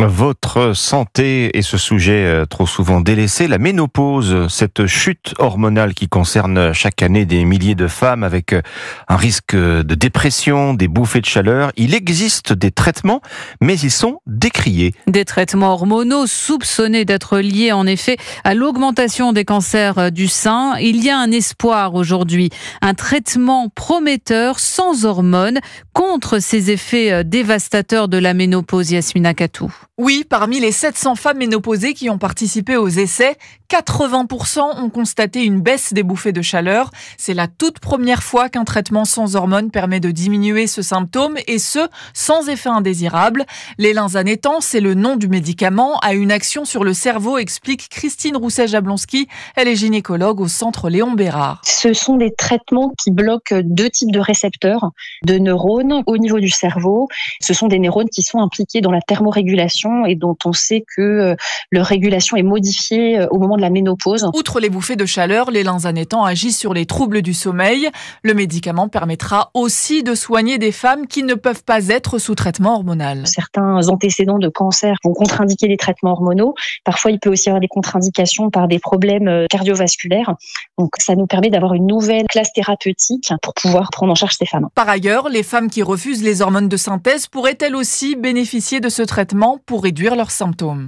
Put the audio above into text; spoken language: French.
Votre santé et ce sujet trop souvent délaissé, la ménopause, cette chute hormonale qui concerne chaque année des milliers de femmes avec un risque de dépression, des bouffées de chaleur. Il existe des traitements, mais ils sont décriés. Des traitements hormonaux soupçonnés d'être liés en effet à l'augmentation des cancers du sein. Il y a un espoir aujourd'hui, un traitement prometteur sans hormones contre ces effets dévastateurs de la ménopause, Yasmina Katou. Oui, parmi les 700 femmes ménopausées qui ont participé aux essais, 80% ont constaté une baisse des bouffées de chaleur. C'est la toute première fois qu'un traitement sans hormones permet de diminuer ce symptôme et ce, sans effet indésirable. L'élinzanétan, c'est le nom du médicament, a une action sur le cerveau, explique Christine Rousset-Jablonski. Elle est gynécologue au centre Léon Bérard. Ce sont des traitements qui bloquent deux types de récepteurs, de neurones au niveau du cerveau. Ce sont des neurones qui sont impliqués dans la thermorégulation et dont on sait que leur régulation est modifiée au moment de la ménopause. Outre les bouffées de chaleur, l'élinzanétan agit sur les troubles du sommeil. Le médicament permettra aussi de soigner des femmes qui ne peuvent pas être sous traitement hormonal. Certains antécédents de cancer vont contre-indiquer les traitements hormonaux. Parfois, il peut aussi y avoir des contre-indications par des problèmes cardiovasculaires. Donc, ça nous permet d'avoir une nouvelle classe thérapeutique pour pouvoir prendre en charge ces femmes. Par ailleurs, les femmes qui refusent les hormones de synthèse pourraient elles aussi bénéficier de ce traitement pour réduire leurs symptômes.